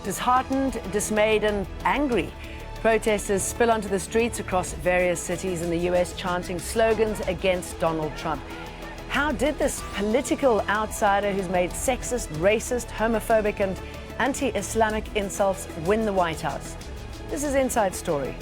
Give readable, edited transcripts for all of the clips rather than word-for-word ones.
Disheartened, dismayed and angry, protesters spill onto the streets across various cities in the US chanting slogans against Donald Trump. How did this political outsider who's made sexist, racist, homophobic and anti-Islamic insults win the White House? This is Inside Story.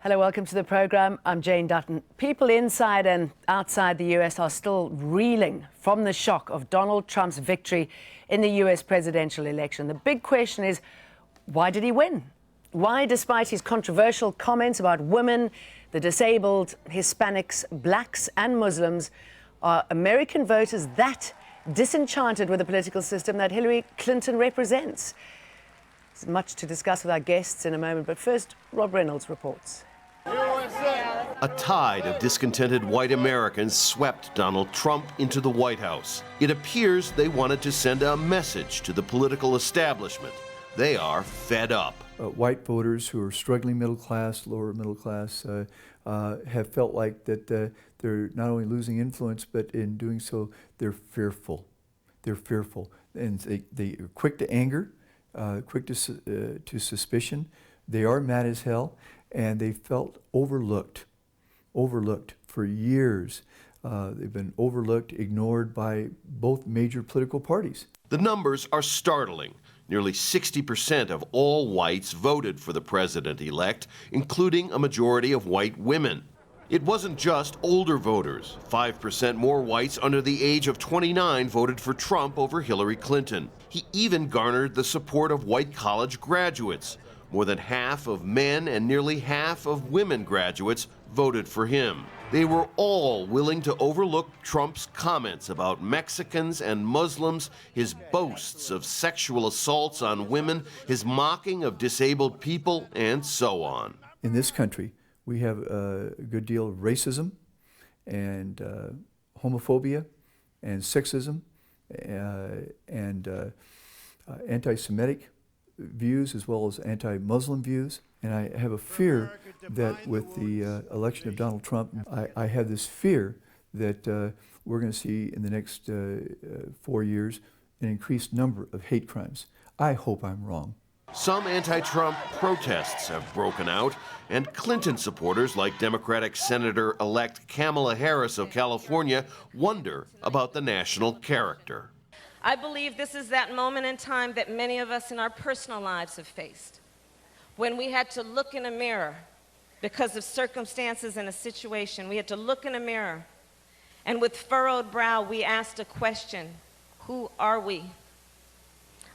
Hello, welcome to the program. I'm Jane Dutton. People inside and outside the US are still reeling from the shock of Donald Trump's victory in the US presidential election. The big question is, why did he win? Why, despite his controversial comments about women, the disabled, Hispanics, blacks and Muslims, are American voters that disenchanted with the political system that Hillary Clinton represents? There's much to discuss with our guests in a moment, but first, Rob Reynolds reports. A tide of discontented white Americans swept Donald Trump into the White House. It appears they wanted to send a message to the political establishment. They are fed up. White voters who are struggling middle class, lower middle class, have felt like that they're not only losing influence, but in doing so, they're fearful. They're fearful. And they are quick to anger, quick to suspicion. They are mad as hell. And they felt overlooked for years. They've been overlooked, ignored by both major political parties. The numbers are startling. Nearly 60% of all whites voted for the president-elect, including a majority of white women. It wasn't just older voters. 5% more whites under the age of 29 voted for Trump over Hillary Clinton. He even garnered the support of white college graduates. More than half of men and nearly half of women graduates voted for him. They were all willing to overlook Trump's comments about Mexicans and Muslims, his boasts of sexual assaults on women, his mocking of disabled people, and so on. In this country, we have a good deal of racism and homophobia and sexism and anti-Semitic views as well as anti-Muslim views. And I have a fear that with the election of Donald Trump, I have this fear that we're going to see in the next 4 years an increased number of hate crimes. I hope I'm wrong. Some anti-Trump protests have broken out, and Clinton supporters like Democratic Senator-elect Kamala Harris of California wonder about the national character. I believe this is that moment in time that many of us in our personal lives have faced, when we had to look in a mirror because of circumstances and a situation. We had to look in a mirror, and with furrowed brow, we asked a question: who are we?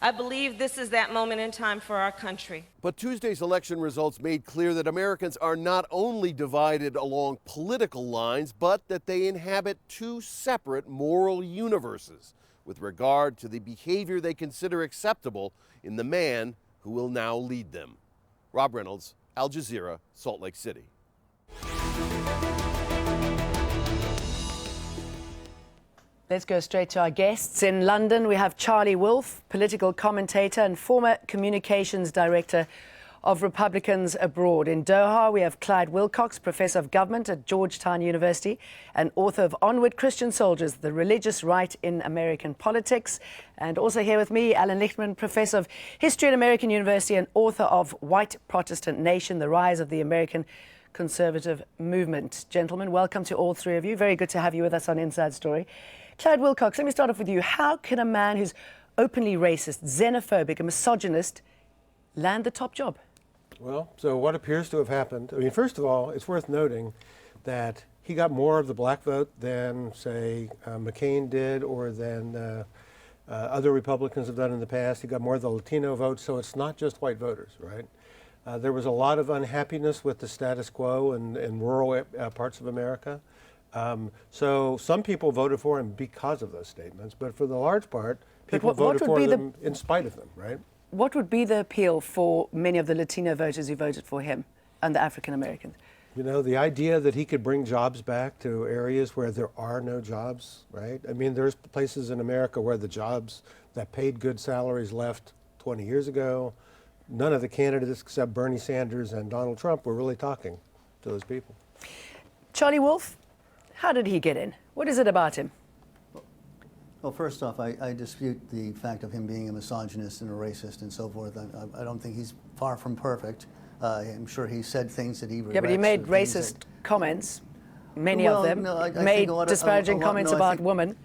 I believe this is that moment in time for our country. But Tuesday's election results made clear that Americans are not only divided along political lines, but that they inhabit two separate moral universes with regard to the behavior they consider acceptable in the man who will now lead them. Rob Reynolds, Al Jazeera, Salt Lake City. Let's go straight to our guests. In London, we have Charlie Wolf, political commentator and former communications director of Republicans Abroad. In Doha, we have Clyde Wilcox, professor of government at Georgetown University and author of Onward, Christian Soldiers, The Religious Right in American Politics. And also here with me, Allan Lichtman, professor of history at American University and author of White Protestant Nation, The Rise of the American Conservative Movement. Gentlemen, welcome to all three of you. Very good to have you with us on Inside Story. Clyde Wilcox, let me start off with you. How can a man who's openly racist, xenophobic, a misogynist land the top job? Well, so what appears to have happened, I mean, first of all, it's worth noting that he got more of the black vote than, say, McCain did or than other Republicans have done in the past. He got more of the Latino vote, so it's not just white voters, right? There was a lot of unhappiness with the status quo in rural parts of America. So some people voted for him because of those statements, but for the large part, people voted for them in spite of them, right? What would be the appeal for many of the Latino voters who voted for him and the African Americans? You know, the idea that he could bring jobs back to areas where there are no jobs, right? I mean, there's places in America where the jobs that paid good salaries left 20 years ago. None of the candidates except Bernie Sanders and Donald Trump were really talking to those people. Charlie Wolf, how did he get in? What is it about him? Well, first off, I dispute the fact of him being a misogynist and a racist and so forth. I don't think he's far from perfect. I'm sure he said things that he regrets. Yeah, but he made or things racist that, comments, many Well, of them, no, I made think a lot of- disparaging a lot- comments no, I about think- women.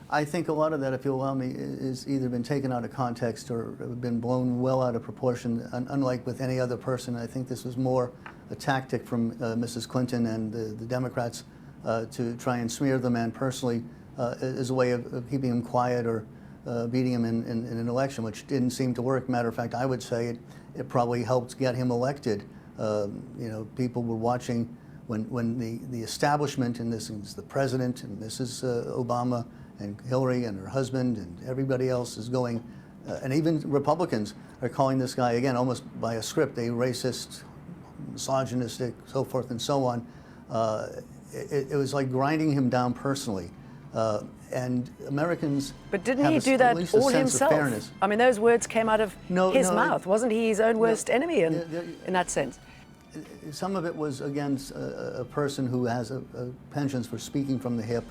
I think a lot of that, if you'll allow me, is either been taken out of context or been blown well out of proportion. Unlike with any other person, I think this was more a tactic from Mrs. Clinton and the Democrats to try and smear the man personally as a way of keeping him quiet or beating him in an election, which didn't seem to work. Matter of fact, I would say it probably helped get him elected. You know, people were watching when the establishment, and this is the president and Mrs. Obama and Hillary and her husband and everybody else is going, and even Republicans are calling this guy, again, almost by a script, a racist, misogynistic, so forth and so on. It was like grinding him down personally. And Americans But didn't have he do at that least a all sense of himself? fairness. I mean, those words came out of his No, mouth. Wasn't he his own worst enemy in that sense? Some of it was against a person who has a penchant for speaking from the hip,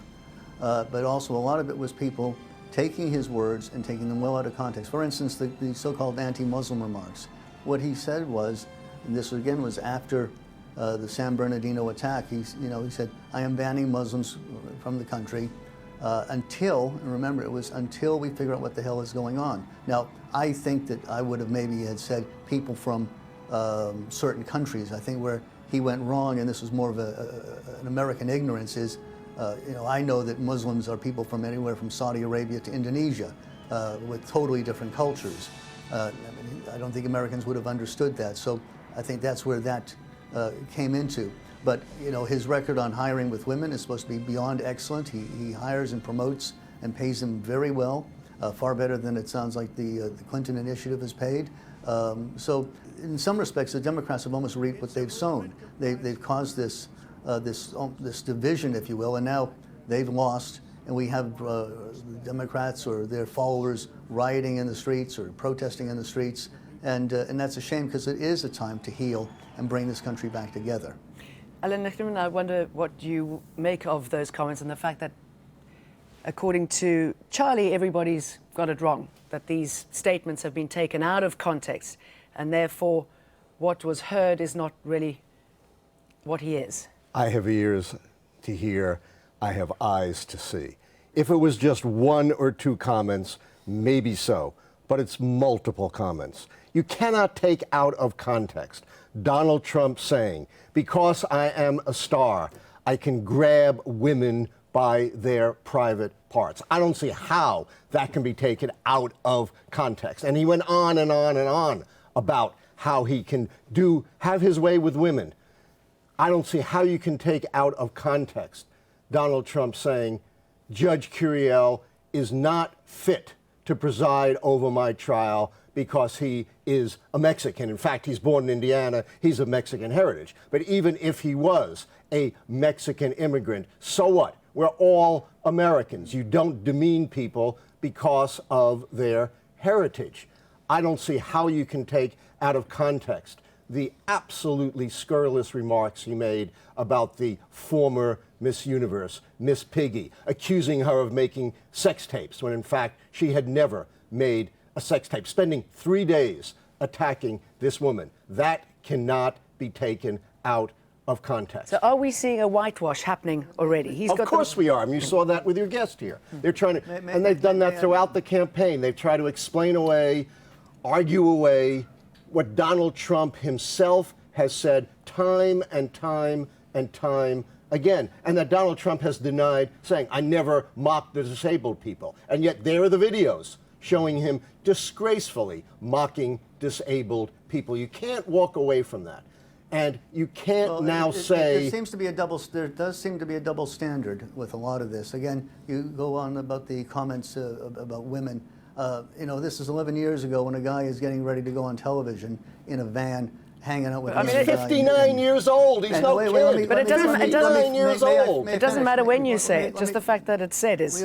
but also a lot of it was people taking his words and taking them well out of context. For instance, the so-called anti-Muslim remarks. What he said was, and this again was after the San Bernardino attack, he said, "I am banning Muslims from the country until," and remember, it was until we figure out what the hell is going on. Now, I think that I would have maybe had said people from certain countries. I think where he went wrong, and this was more of an American ignorance, is I know that Muslims are people from anywhere from Saudi Arabia to Indonesia with totally different cultures. I don't think Americans would have understood that. So I think that's where that came into. But his record on hiring with women is supposed to be beyond excellent. He hires and promotes and pays them very well, far better than it sounds like the Clinton initiative has paid. So in some respects, the Democrats have almost reaped what they've sown. They've caused this division, if you will, and now they've lost, and we have Democrats or their followers rioting in the streets or protesting in the streets, and that's a shame because it is a time to heal and bring this country back together. Allan Lichtman, I wonder what you make of those comments and the fact that, according to Charlie, everybody's got it wrong, that these statements have been taken out of context, and therefore what was heard is not really what he is. I have ears to hear, I have eyes to see. If it was just one or two comments, maybe so, but it's multiple comments. You cannot take out of context Donald Trump saying, "Because I am a star, I can grab women by their private parts." I don't see how that can be taken out of context. And he went on and on and on about how he can have his way with women. I don't see how you can take out of context Donald Trump saying, "Judge Curiel is not fit to preside over my trial because he is a Mexican. In fact, he's born in Indiana. He's of Mexican heritage. But even if he was a Mexican immigrant, so what? We're all Americans. You don't demean people because of their heritage." I don't see how you can take out of context the absolutely scurrilous remarks he made about the former Miss Universe, Miss Piggy, accusing her of making sex tapes when in fact she had never made a sex tape, spending 3 days attacking this woman. That cannot be taken out of context. So are we seeing a whitewash happening already? Of course we are. I mean, you saw that with your guest here. They're trying to, and they've done that throughout the campaign. They've tried to explain away, argue away what Donald Trump himself has said time and time and time again, and that Donald Trump has denied, saying, "I never mocked the disabled people." And yet there are the videos showing him disgracefully mocking disabled people. You can't walk away from that. And you can't say... There seems to be there does seem to be a double standard with a lot of this. Again, you go on about the comments about women. This is 11 years ago when a guy is getting ready to go on television in a van hanging out with I mean, Andy 59 years old. He's And no wait, kid. let me- But it doesn't- let me- it doesn't- let me- 59 years may I- old. may I It doesn't finish? matter when May- you may- say may- it. Just the fact that it's said is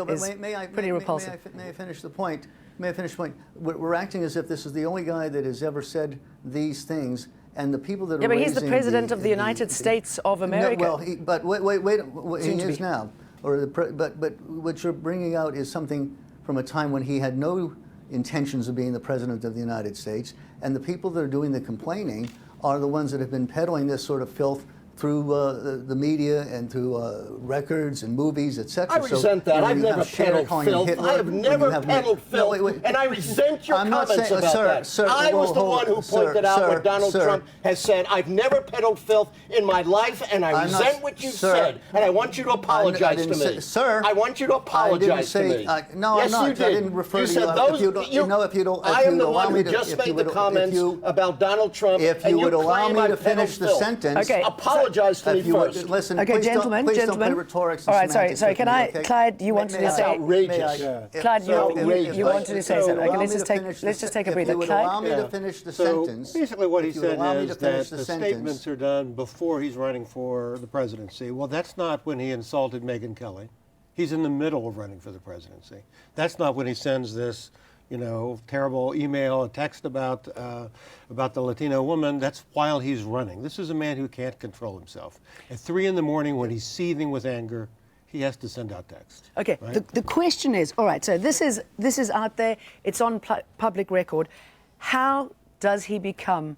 pretty repulsive. May I finish the point? May I finish the point? We're acting as if this is the only guy that has ever said these things, and the people that are Yeah, but he's the raising president of the United States of America. No, well, but wait, he Soon to is be. now. But what you're bringing out is something from a time when he had no intentions of being the president of the United States, and the people that are doing the complaining are the ones that have been peddling this sort of filth through the media and through records and movies, etc. I resent that. I've never peddled filth. I have never peddled filth, and I resent your comments about that. Sir, I was the one who pointed out what Donald Trump has said. I've never peddled filth in my life, and I resent what you said, and I want you to apologize to me. Sir, I want you to apologize to me. No, yes, I'm not. you did. I didn't refer you to said you. those. If you don't, I am the one who just made the comments about Donald Trump, if you would allow me to finish the sentence. Okay. Apologize to me first. Listen, Okay, please gentlemen, don't gentlemen. play rhetorics. All and right, sorry, semantics can with me, I, okay? Clyde, you wanted to That's say, outrageous. Clyde, outrageous. you wanted to say something. Okay, let's just take a breather. If you would Clyde? allow me to finish the sentence. Basically what he if you would said allow me is to finish that the the sentence. statements are done before he's running for the presidency. Well, that's not when he insulted Megyn Kelly. He's in the middle of running for the presidency. That's not when he sends this, terrible email, a text about the Latino woman. That's while he's running. This is a man who can't control himself. At 3 in the morning, when he's seething with anger, he has to send out text. Okay, right? the question is, all right, so this is out there, it's on public record. How does he become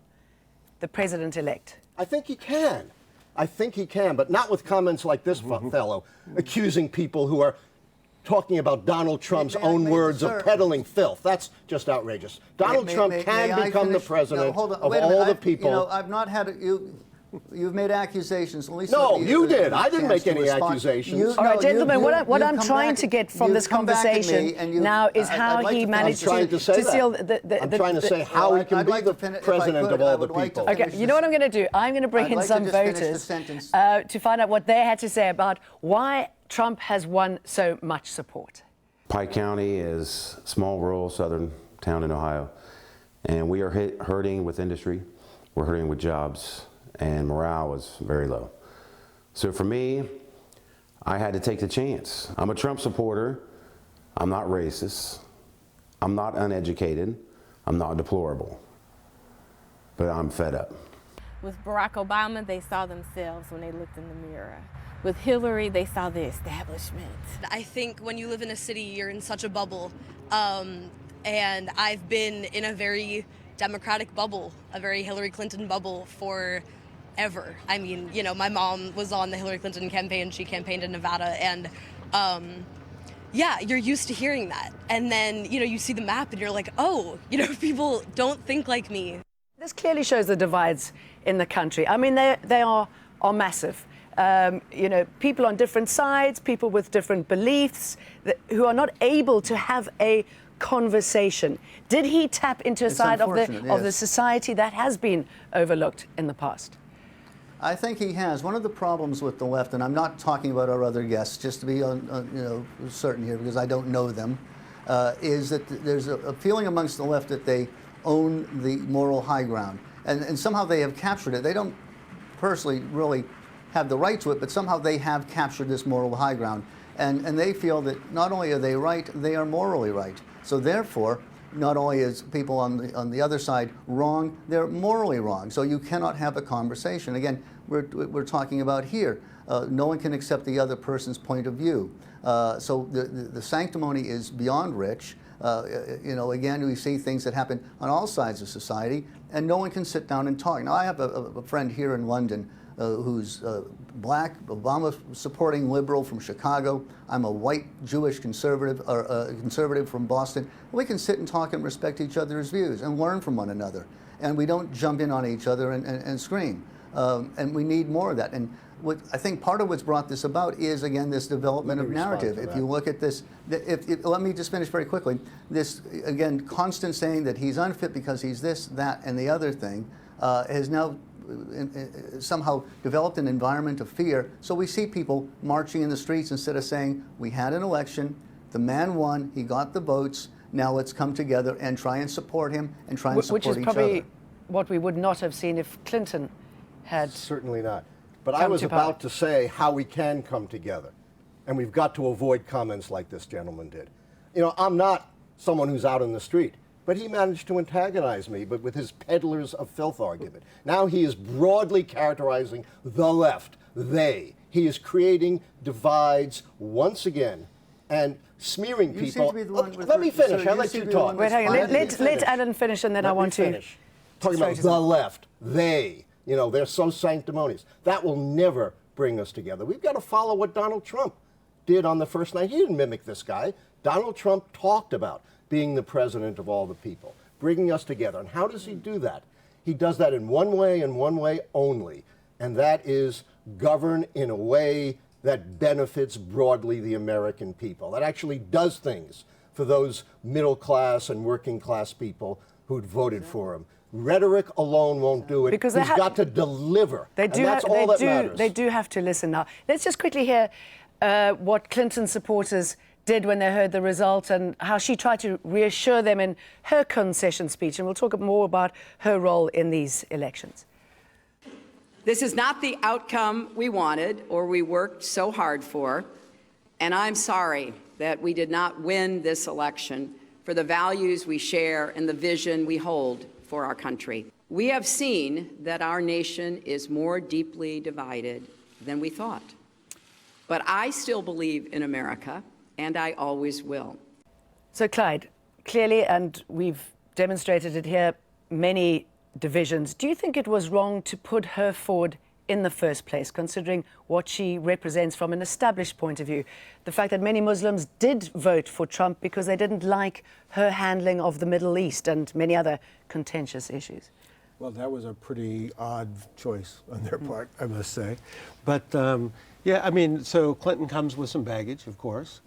the president-elect? I think he can. I think he can, but not with comments like this fellow, accusing people who are talking about Donald Trump's own words of peddling filth. That's just outrageous. Donald Trump can become the president of all the people. I've not had you've made accusations. At least No, let me you give did. I didn't chance make to any respond. accusations. All right, gentlemen, what I'm come trying back- to get from you've this come back at me conversation and you- now is I'd how like he to managed finish. I'm trying to say seal that. the I'm trying to say how he can I'd be like the to fin- if I president could, of all I the would like to people. Okay, finish you know what I'm going to do? I'm going to bring I'd in like to some just finish the voters sentence. to find out what they had to say about why Trump has won so much support. Pike County is a small, rural, southern town in Ohio, and we are hurting with industry, we're hurting with jobs, and morale is very low. So for me, I had to take the chance. I'm a Trump supporter, I'm not racist, I'm not uneducated, I'm not deplorable, but I'm fed up. With Barack Obama, they saw themselves when they looked in the mirror. With Hillary, they saw the establishment. I think when you live in a city, you're in such a bubble. And I've been in a very Democratic bubble, a very Hillary Clinton bubble forever. I mean, my mom was on the Hillary Clinton campaign. She campaigned in Nevada. And yeah, you're used to hearing that. And then, you see the map and you're like, oh, people don't think like me. This clearly shows the divides in the country. I mean, they are massive. People on different sides, people with different beliefs, who are not able to have a conversation. Did he tap into a side of the society that has been overlooked in the past? I think he has. One of the problems with the left, and I'm not talking about our other guests, just to be certain here, because I don't know them, is that there's a feeling amongst the left that they own the moral high ground, and somehow they have captured it. They don't personally really have the right to it, but somehow they have captured this moral high ground, and they feel that not only are they right, they are morally right. So therefore, not only is people on the other side wrong, they're morally wrong. So you cannot have a conversation. Again, we're talking about here. No one can accept the other person's point of view. So the sanctimony is beyond rich. Again, we see things that happen on all sides of society, and no one can sit down and talk. Now, I have a friend here in London who's black, Obama-supporting liberal from Chicago. I'm a white Jewish conservative, or conservative from Boston. We can sit and talk and respect each other's views and learn from one another. And we don't jump in on each other and scream. And we need more of that. And I think part of what's brought this about is, again, this development of narrative. If you look at this, let me just finish very quickly. This, again, constant saying that he's unfit because he's this, that, and the other thing has now somehow developed an environment of fear. So we see people marching in the streets instead of saying, we had an election, the man won, he got the votes, now let's come together and try and support him and try and support each other. what we would not have seen if Clinton had. Certainly not. But I come was to power. about to say how we can come together. And we've got to avoid comments like this gentleman did. You know, I'm not someone who's out in the street, but he managed to antagonize me, but with his peddlers of filth argument. Now he is broadly characterizing the left, they. He is creating divides once again and smearing You seem people. to be the one with Let me sir, finish. you I'll let seem you to be the talk. one Wait, hang on. Let me Let Allan finish, and then I want to. Talking about the left, they. You know, they're so sanctimonious. That will never bring us together. We've got to follow what Donald Trump did on the first night. He didn't mimic this guy. Donald Trump talked about being the president of all the people, bringing us together. And how does he do that? He does that in one way and one way only, and that is govern in a way that benefits broadly the American people, that actually does things for those middle class and working class people who'd voted for him. Rhetoric alone won't do it. Because he's got to deliver. And that's all that matters. They do have to listen now. Let's just quickly hear what Clinton supporters did when they heard the result and how she tried to reassure them in her concession speech. And we'll talk more about her role in these elections. This is not the outcome we wanted or we worked so hard for. And I'm sorry that we did not win this election for the values we share and the vision we hold for our country. We have seen that our nation is more deeply divided than we thought. But I still believe in America, and I always will. So, Clyde, clearly, and we've demonstrated it here, many divisions. Do you think it was wrong to put her forward in the first place, considering what she represents from an established point of view? The fact that many Muslims did vote for Trump because they didn't like her handling of the Middle East and many other contentious issues. Well, that was a pretty odd choice on their part, I must say. But yeah, I mean, so Clinton comes with some baggage, of course.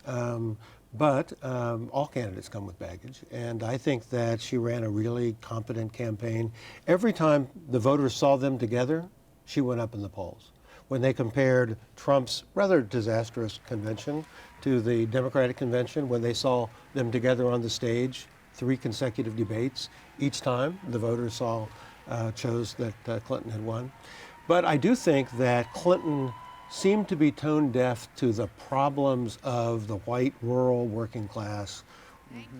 But all candidates come with baggage, and I think that she ran a really competent campaign. Every time the voters saw them together, she went up in the polls. When they compared Trump's rather disastrous convention to the Democratic convention, when they saw them together on the stage, 3 consecutive debates, each time the voters chose that Clinton had won. But I do think that Clinton seemed to be tone deaf to the problems of the white rural working class,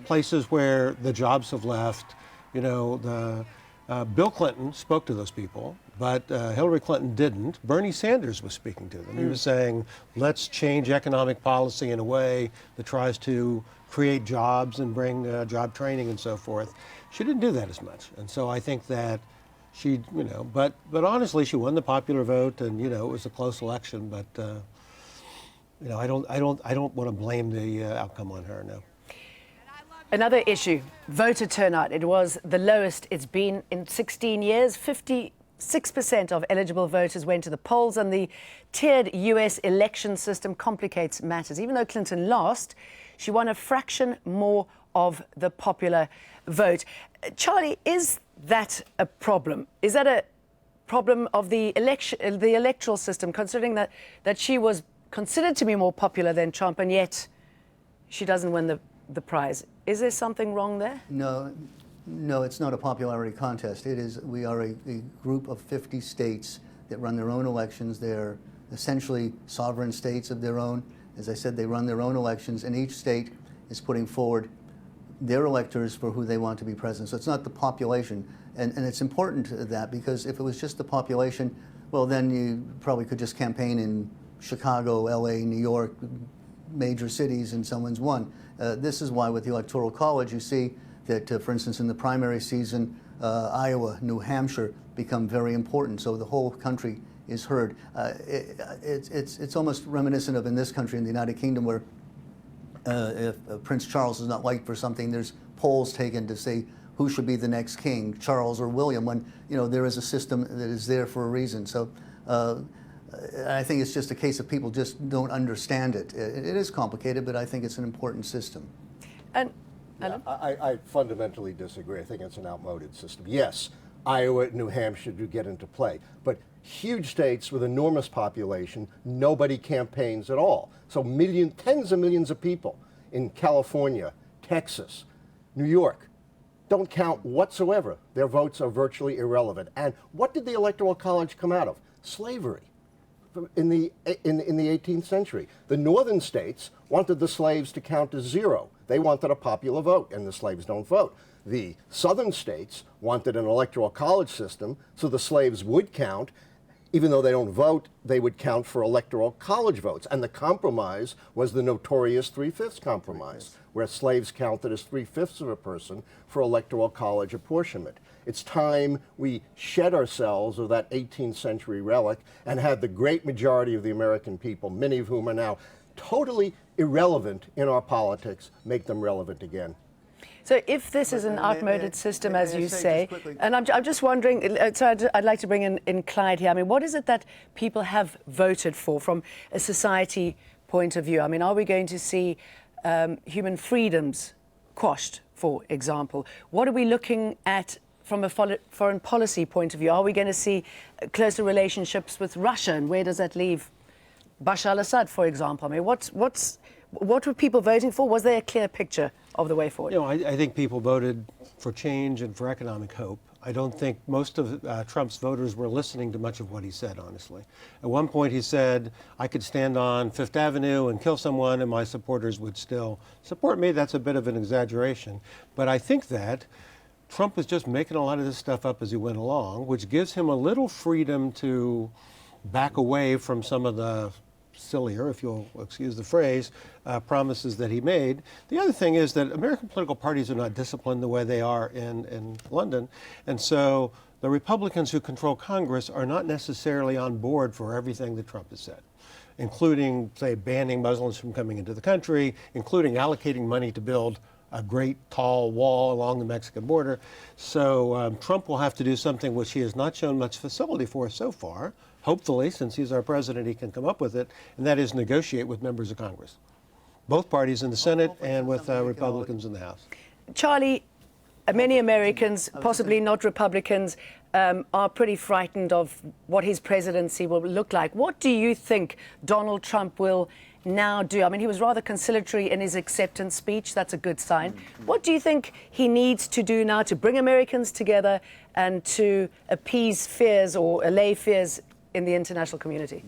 places where the jobs have left. You know, Bill Clinton spoke to those people, but Hillary Clinton didn't. Bernie Sanders was speaking to them. He was saying, let's change economic policy in a way that tries to create jobs and bring job training and so forth. She didn't do that as much. And so I think that she, you know, but honestly, she won the popular vote, and you know, it was a close election. But you know, I don't want to blame the outcome on her. No. Another issue: voter turnout. It was the lowest it's been in 16 years. 56% of eligible voters went to the polls, and the tiered U.S. election system complicates matters. Even though Clinton lost, she won a fraction more of the popular vote. Charlie, is that a problem? Is that a problem of the electoral system, considering that she was considered to be more popular than Trump, and yet she doesn't win the prize? Is there something wrong there? No, it's not a popularity contest. It is. We are a group of 50 states that run their own elections. They're essentially sovereign states of their own. As I said, they run their own elections, and each state is putting forward their electors for who they want to be president. So it's not the population. And it's important that, because if it was just the population, well, then you probably could just campaign in Chicago, LA, New York, major cities, and someone's won. This is why with the Electoral College you see that, for instance, in the primary season, Iowa, New Hampshire become very important. So the whole country is heard. It's almost reminiscent of in this country, in the United Kingdom, where if Prince Charles is not liked for something, there's polls taken to say who should be the next king, Charles or William, when you know there is a system that is there for a reason. So I think it's just a case of people just don't understand it. It is complicated, but I think it's an important system. And Allan? I fundamentally disagree. I think it's an outmoded system. Yes, Iowa and New Hampshire do get into play, but huge states with enormous population, nobody campaigns at all. So tens of millions of people in California, Texas, New York, don't count whatsoever. Their votes are virtually irrelevant. And what did the Electoral College come out of? Slavery. In the 18th century. The northern states wanted the slaves to count as zero. They wanted a popular vote, and the slaves don't vote. The southern states wanted an electoral college system, so the slaves would count. Even though they don't vote, they would count for electoral college votes. And the compromise was the notorious 3/5 compromise, where slaves counted as 3/5 of a person for electoral college apportionment. It's time we shed ourselves of that 18th century relic and had the great majority of the American people, many of whom are now totally irrelevant in our politics, make them relevant again. So if this is an outmoded system, as you say, and I'm just wondering, so I'd like to bring in Clyde here. I mean, what is it that people have voted for from a society point of view? I mean, are we going to see human freedoms quashed, for example? What are we looking at from a foreign policy point of view? Are we going to see closer relationships with Russia, and where does that leave Bashar al-Assad, for example? I mean, what were people voting for? Was there a clear picture of the way forward? You know, I think people voted for change and for economic hope. I don't think most of Trump's voters were listening to much of what he said, honestly. At one point he said, I could stand on Fifth Avenue and kill someone and my supporters would still support me. That's a bit of an exaggeration. But I think that Trump was just making a lot of this stuff up as he went along, which gives him a little freedom to back away from some of the sillier, if you'll excuse the phrase, promises that he made. The other thing is that American political parties are not disciplined the way they are in London. And so the Republicans who control Congress are not necessarily on board for everything that Trump has said, including, say, banning Muslims from coming into the country, including allocating money to build a great tall wall along the Mexican border. So Trump will have to do something which he has not shown much facility for so far. Hopefully, since he's our president, he can come up with it, and that is negotiate with members of Congress, both parties in the Senate and with Republicans in the House. Charlie, many Americans, possibly not Republicans, are pretty frightened of what his presidency will look like. What do you think Donald Trump will now do? I mean, he was rather conciliatory in his acceptance speech. That's a good sign. What do you think he needs to do now to bring Americans together and to appease fears or allay fears in the international community?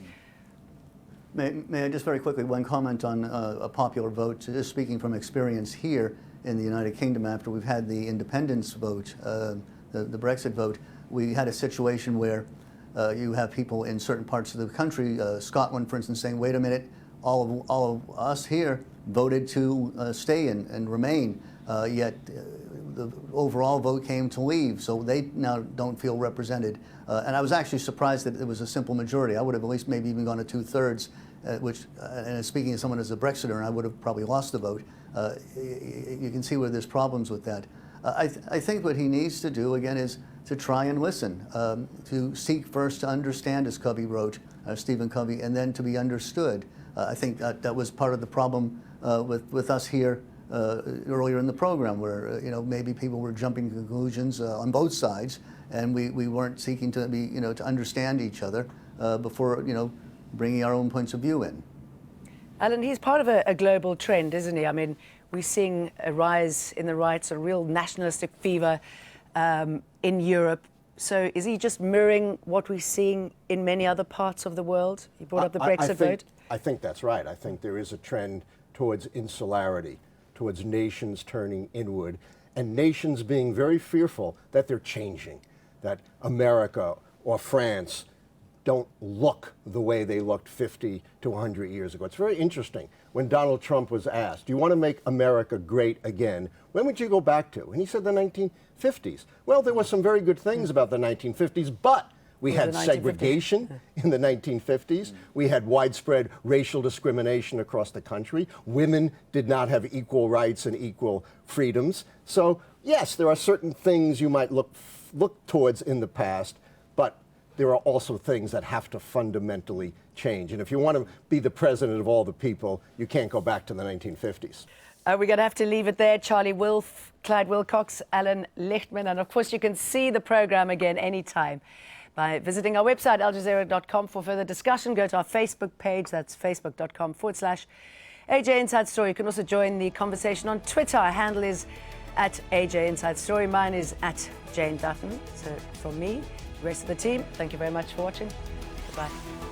May I just very quickly, one comment on a popular vote, just speaking from experience here in the United Kingdom after we've had the independence vote, the Brexit vote. We had a situation where you have people in certain parts of the country, Scotland, for instance, saying, wait a minute, all of us here voted to stay and remain, yet the overall vote came to leave, so they now don't feel represented. And I was actually surprised that it was a simple majority. I would have at least maybe even gone to 2/3, which, and speaking as someone as a Brexiter, I would have probably lost the vote. You can see where there's problems with that. I think what he needs to do, again, is to try and listen, to seek first to understand, as Covey wrote, Stephen Covey, and then to be understood. I think that was part of the problem with us here earlier in the program, where maybe people were jumping to conclusions on both sides, and we weren't seeking to be to understand each other before bringing our own points of view in. Allan, he's part of a global trend, isn't he? I mean, we're seeing a rise in the rights, a real nationalistic fever in Europe. So is he just mirroring what we're seeing in many other parts of the world? He brought up the Brexit vote. I think that's right. I think there is a trend towards insularity, towards nations turning inward, and nations being very fearful that they're changing, that America or France don't look the way they looked 50 to 100 years ago. It's very interesting. When Donald Trump was asked, do you want to make America great again? When would you go back to? And he said the 1950s. Well, there were some very good things about the 1950s, but we had segregation in the 1950s. We had widespread racial discrimination across the country. Women did not have equal rights and equal freedoms. So, yes, there are certain things you might look towards in the past, but there are also things that have to fundamentally change. And if you want to be the president of all the people, you can't go back to the 1950s. We're going to have to leave it there. Charlie Wilf, Clyde Wilcox, Allan Lichtman, and of course you can see the program again anytime by visiting our website, aljazeera.com, for further discussion. Go to our Facebook page, that's facebook.com/AJ Inside Story. You can also join the conversation on Twitter. Our handle is at AJ Inside Story. Mine is at Jane Dutton. So from me, the rest of the team, thank you very much for watching. Goodbye.